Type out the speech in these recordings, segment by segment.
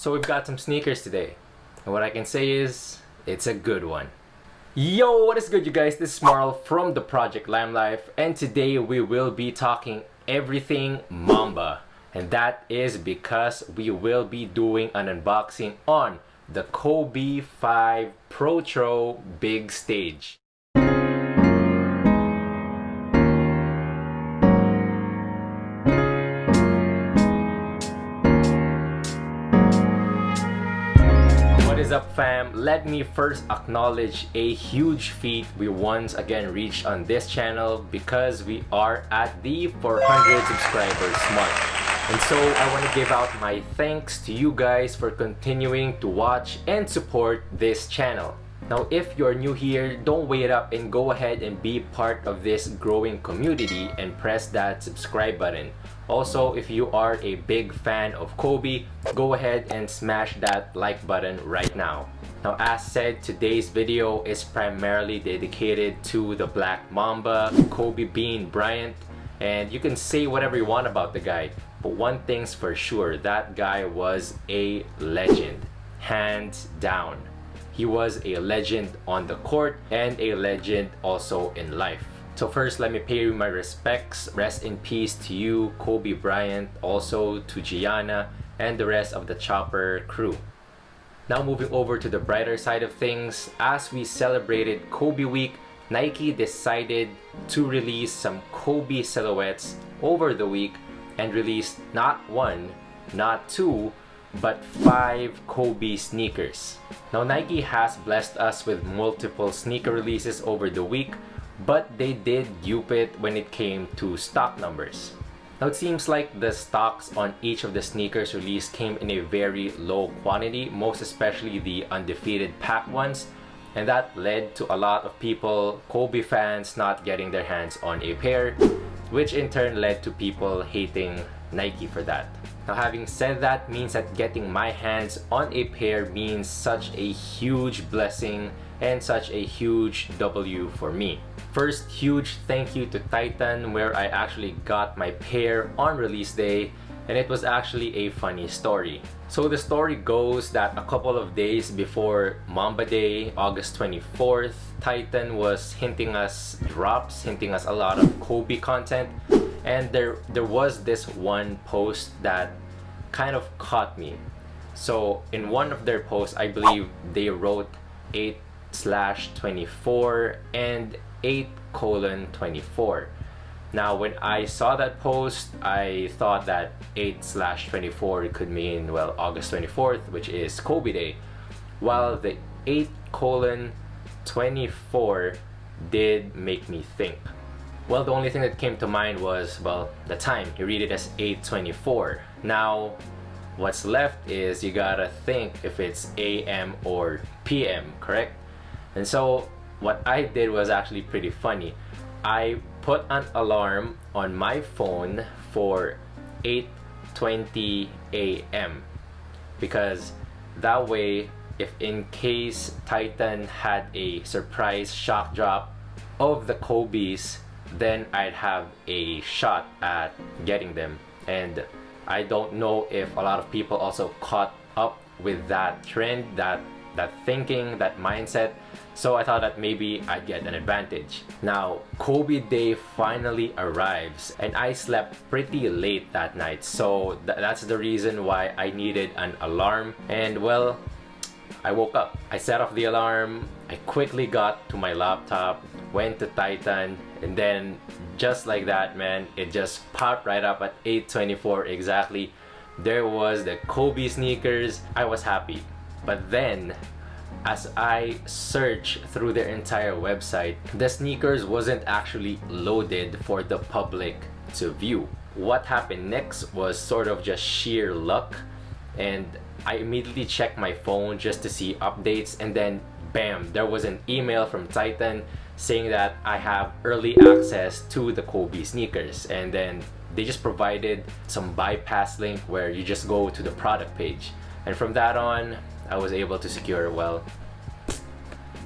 So we've got some sneakers today, and what I can say is, it's a good one. Yo, what is good you guys? This is Marl from the Project Limelife, and today we will be talking everything Mamba. And that is because we will be doing an unboxing on the Kobe 5 Protro Big Stage. What is up fam? Let me first acknowledge a huge feat we once again reached on this channel because we are at the 400 subscribers mark. And so I want to give out my thanks to you guys for continuing to watch and support this channel. Now if you're new here, don't wait up and go ahead and be part of this growing community and press that subscribe button. Also, if you are a big fan of Kobe, go ahead and smash that like button right now. Now as said, today's video is primarily dedicated to the Black Mamba, Kobe Bryant, and you can say whatever you want about the guy, but one thing's for sure, that guy was a legend, hands down. He was a legend on the court and a legend also in life. So first, let me pay you my respects. Rest in peace to you, Kobe Bryant, also to Gianna and the rest of the Chopper crew. Now moving over to the brighter side of things, as we celebrated Kobe Week, Nike decided to release some Kobe silhouettes over the week and released not one, not two, but 5 Kobe sneakers. Now Nike has blessed us with multiple sneaker releases over the week, but they did dupe it when it came to stock numbers. Now it seems like the stocks on each of the sneakers released came in a very low quantity, most especially the undefeated pack ones, and that led to a lot of people, Kobe fans, not getting their hands on a pair, which in turn led to people hating Nike for that. Now having said that, means that getting my hands on a pair means such a huge blessing and such a huge W for me. First, huge thank you to Titan, where I actually got my pair on release day, and it was actually a funny story. So the story goes that a couple of days before Mamba Day, August 24th, Titan was hinting us drops, hinting us a lot of Kobe content, and there was this one post that kind of caught me. So in one of their posts, I believe they wrote 8/24 and 8:24. Now when I saw that post, I thought that 8/24 could mean, well, August 24th, which is Kobe Day, while the 8:24 did make me think. Well, the only thing that came to mind was, well, the time. You read it as 8:24. Now what's left is you gotta think if it's AM or PM, correct? And so what I did was actually pretty funny. I put an alarm on my phone for 8:20 AM because that way, if in case Titan had a surprise shock drop of the Kobe's, then I'd have a shot at getting them. And I don't know if a lot of people also caught up with that trend, that thinking, that mindset. So I thought that maybe I'd get an advantage. Now, Kobe Day finally arrives, and I slept pretty late that night. So that's the reason why I needed an alarm. And well, I woke up. I set off the alarm. I quickly got to my laptop, went to Titan, and then just like that, man, it just popped right up at 8:24 exactly. There was the Kobe sneakers. I was happy. But then, as I searched through their entire website, the sneakers wasn't actually loaded for the public to view. What happened next was sort of just sheer luck, and I immediately checked my phone just to see updates, and then bam, there was an email from Titan saying that I have early access to the Kobe sneakers, and then they just provided some bypass link where you just go to the product page, and from that on I was able to secure, well,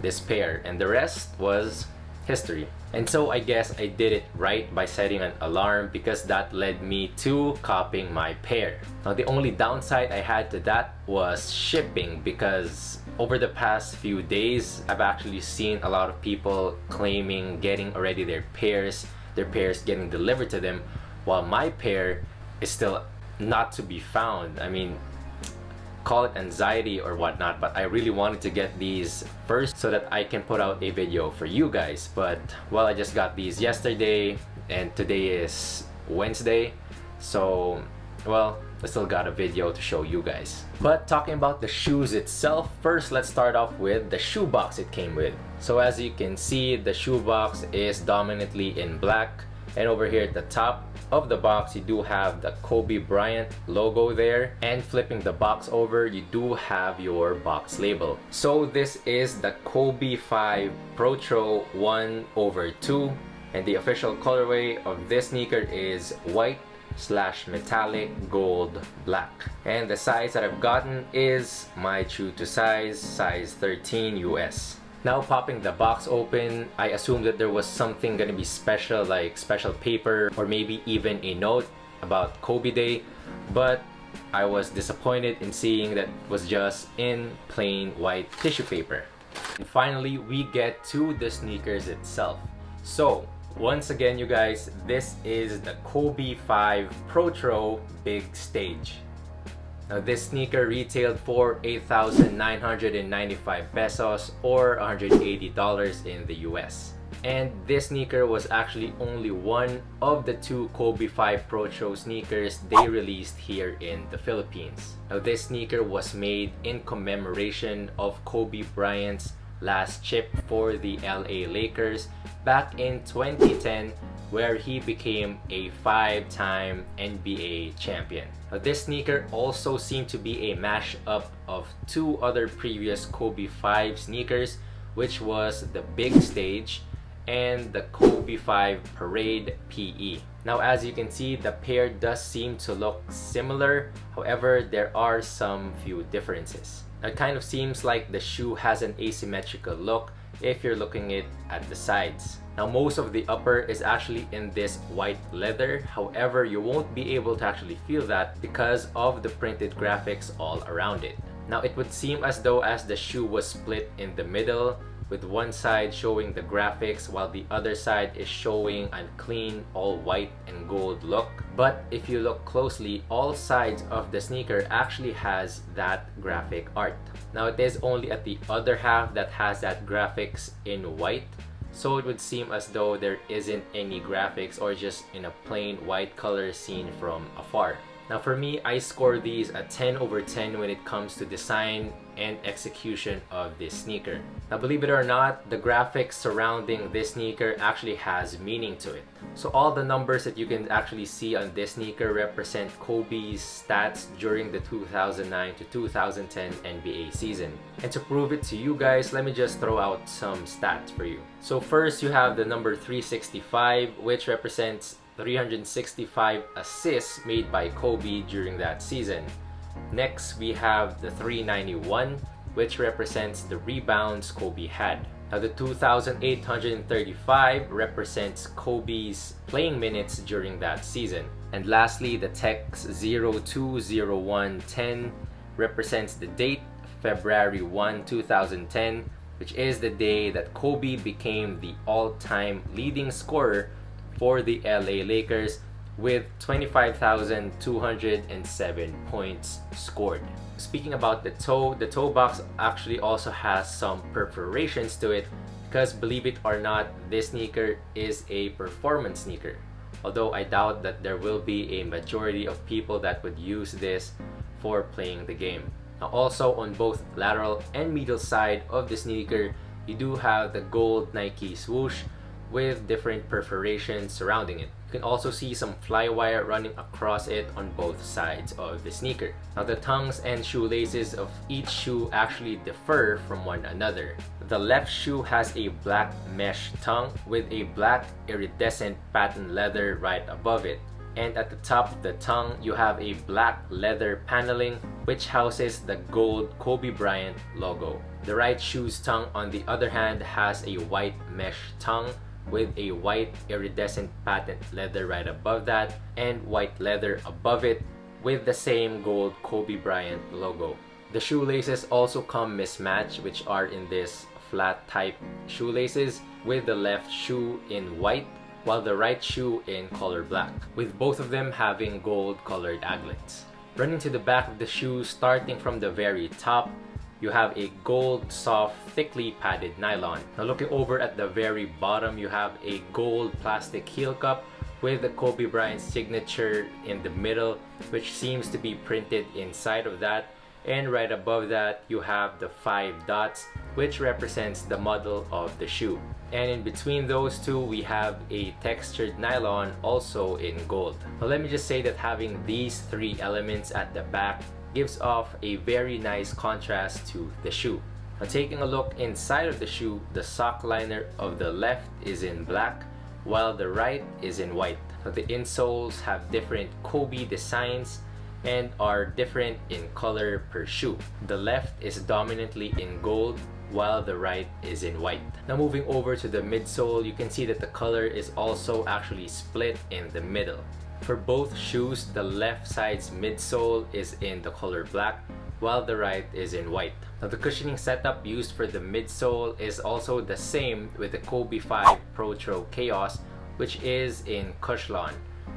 this pair, and the rest was history. And so I guess I did it right by setting an alarm, because that led me to copying my pair. Now the only downside I had to that was shipping, because over the past few days I've actually seen a lot of people claiming getting already their pairs getting delivered to them, while my pair is still not to be found. I mean, call it anxiety or whatnot, but I really wanted to get these first so that I can put out a video for you guys. But well, I just got these yesterday and today is Wednesday, so well, I still got a video to show you guys. But talking about the shoes itself, first let's start off with the shoe box it came with. So as you can see, the shoe box is dominantly in black, and over here at the top of the box you do have the Kobe Bryant logo there, and flipping the box over you do have your box label. So this is the Kobe 5 Protro 1/2, and the official colorway of this sneaker is white / metallic gold black, and the size that I've gotten is my true to size 13 US. Now popping the box open, I assumed that there was something gonna be special, like special paper or maybe even a note about Kobe Day, but I was disappointed in seeing that it was just in plain white tissue paper. And finally, we get to the sneakers itself. So once again, you guys, this is the Kobe 5 Protro Big Stage. Now this sneaker retailed for 8,995 pesos or $180 in the US. And this sneaker was actually only one of the 2 Kobe 5 Protro sneakers they released here in the Philippines. Now this sneaker was made in commemoration of Kobe Bryant's last chip for the LA Lakers back in 2010, where he became a 5-time NBA champion. Now, this sneaker also seemed to be a mashup of 2 other previous Kobe 5 sneakers, which was the Big Stage and the Kobe 5 Parade PE. Now as you can see, the pair does seem to look similar, however there are some few differences. It kind of seems like the shoe has an asymmetrical look if you're looking at the sides. Now most of the upper is actually in this white leather, however you won't be able to actually feel that because of the printed graphics all around it. Now it would seem as though as the shoe was split in the middle, with one side showing the graphics while the other side is showing a clean all white and gold look. But if you look closely, all sides of the sneaker actually has that graphic art. Now it is only at the other half that has that graphics in white, so it would seem as though there isn't any graphics or just in a plain white color seen from afar. Now for me, I score these a 10/10 when it comes to design and execution of this sneaker. Now believe it or not, the graphics surrounding this sneaker actually has meaning to it. So all the numbers that you can actually see on this sneaker represent Kobe's stats during the 2009 to 2010 NBA season. And to prove it to you guys, let me just throw out some stats for you. So first you have the number 365, which represents 365 assists made by Kobe during that season. Next, we have the 391, which represents the rebounds Kobe had. Now the 2,835 represents Kobe's playing minutes during that season. And lastly, the text 020110 represents the date February 1, 2010, which is the day that Kobe became the all-time leading scorer for the LA Lakers with 25,207 points scored. Speaking about the toe box actually also has some perforations to it because believe it or not, this sneaker is a performance sneaker. Although I doubt that there will be a majority of people that would use this for playing the game. Now also on both lateral and medial side of the sneaker, you do have the gold Nike swoosh with different perforations surrounding it. You can also see some flywire running across it on both sides of the sneaker. Now the tongues and shoelaces of each shoe actually differ from one another. The left shoe has a black mesh tongue with a black iridescent patent leather right above it. And at the top of the tongue, you have a black leather paneling which houses the gold Kobe Bryant logo. The right shoe's tongue, on the other hand, has a white mesh tongue with a white iridescent patent leather right above that, and white leather above it with the same gold Kobe Bryant logo. The shoelaces also come mismatched, which are in this flat type shoelaces, with the left shoe in white while the right shoe in color black, with both of them having gold colored aglets. Running to the back of the shoe, starting from the very top, you have a gold, soft, thickly padded nylon. Now looking over at the very bottom, you have a gold plastic heel cup with the Kobe Bryant signature in the middle, which seems to be printed inside of that. And right above that, you have the 5 dots, which represents the model of the shoe. And in between those two, we have a textured nylon also in gold. Now let me just say that having these 3 elements at the back gives off a very nice contrast to the shoe. Now taking a look inside of the shoe, the sock liner of the left is in black, while the right is in white. Now the insoles have different Kobe designs and are different in color per shoe. The left is dominantly in gold, while the right is in white. Now moving over to the midsole, you can see that the color is also actually split in the middle. For both shoes, the left side's midsole is in the color black, while the right is in white. Now the cushioning setup used for the midsole is also the same with the Kobe 5 Protro Chaos, which is in Cushlon,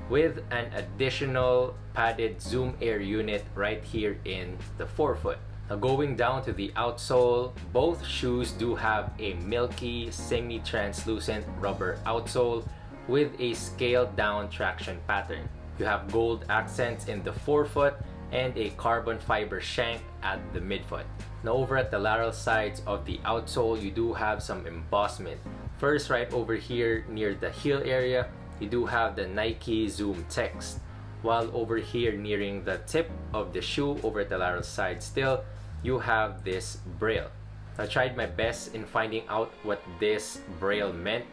with an additional padded Zoom Air unit right here in the forefoot. Now going down to the outsole, both shoes do have a milky, semi-translucent rubber outsole with a scaled down traction pattern. You have gold accents in the forefoot and a carbon fiber shank at the midfoot. Now over at the lateral sides of the outsole, you do have some embossment. First, right over here near the heel area, you do have the Nike Zoom text, while over here nearing the tip of the shoe over at the lateral side still, you have this braille. I tried my best in finding out what this braille meant,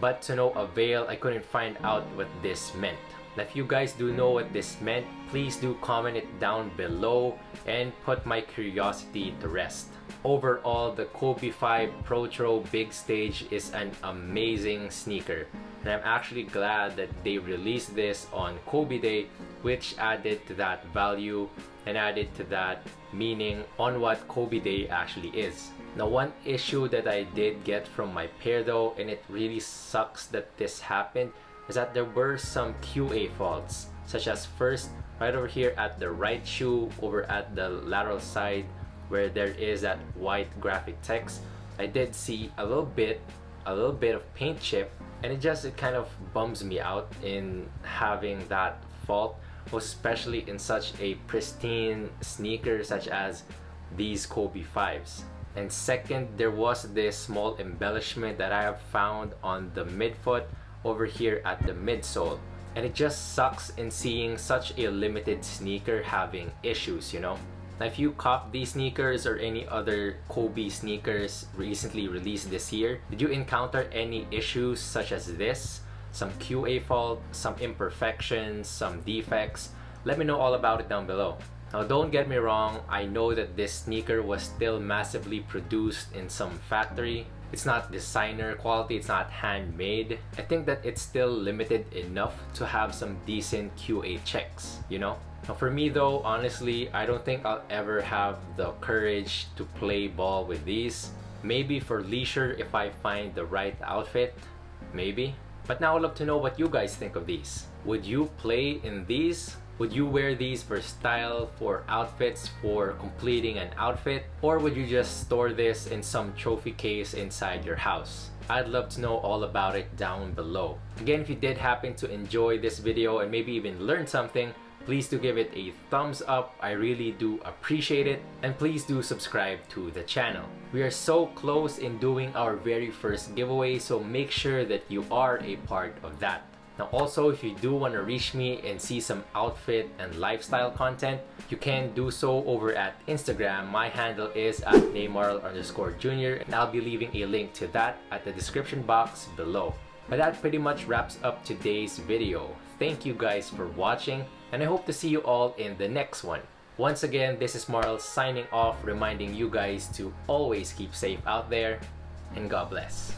but to no avail. I couldn't find out what this meant. Now if you guys do know what this meant, please do comment it down below and put my curiosity to rest. Overall, the Kobe 5 Protro Big Stage is an amazing sneaker, and I'm actually glad that they released this on Kobe Day, which added to that value and added to that meaning on what Kobe Day actually is. Now one issue that I did get from my pair though, and it really sucks that this happened, is that there were some QA faults, such as first, right over here at the right shoe, over at the lateral side where there is that white graphic text, I did see a little bit of paint chip, and it kind of bums me out in having that fault, most especially in such a pristine sneaker such as these Kobe 5s. And second, there was this small embellishment that I have found on the midfoot over here at the midsole, and it just sucks in seeing such a limited sneaker having issues, you know. Now if you cop these sneakers or any other Kobe sneakers recently released this year, did you encounter any issues such as this? Some QA fault, some imperfections, some defects? Let me know all about it down below. Now don't get me wrong, I know that this sneaker was still massively produced in some factory. It's not designer quality, it's not handmade. I think that it's still limited enough to have some decent QA checks, you know? Now for me though, honestly, I don't think I'll ever have the courage to play ball with these. Maybe for leisure if I find the right outfit, maybe. But now I'd love to know what you guys think of these. Would you play in these? Would you wear these for style, for outfits, for completing an outfit? Or would you just store this in some trophy case inside your house? I'd love to know all about it down below. Again, if you did happen to enjoy this video and maybe even learn something, please do give it a thumbs up. I really do appreciate it. And please do subscribe to the channel. We are so close in doing our very first giveaway, so make sure that you are a part of that. Now also, if you do want to reach me and see some outfit and lifestyle content, you can do so over at Instagram. My handle is at Neymar_Jr. and I'll be leaving a link to that at the description box below. But that pretty much wraps up today's video. Thank you guys for watching, and I hope to see you all in the next one. Once again, this is Marl signing off, reminding you guys to always keep safe out there, and God bless.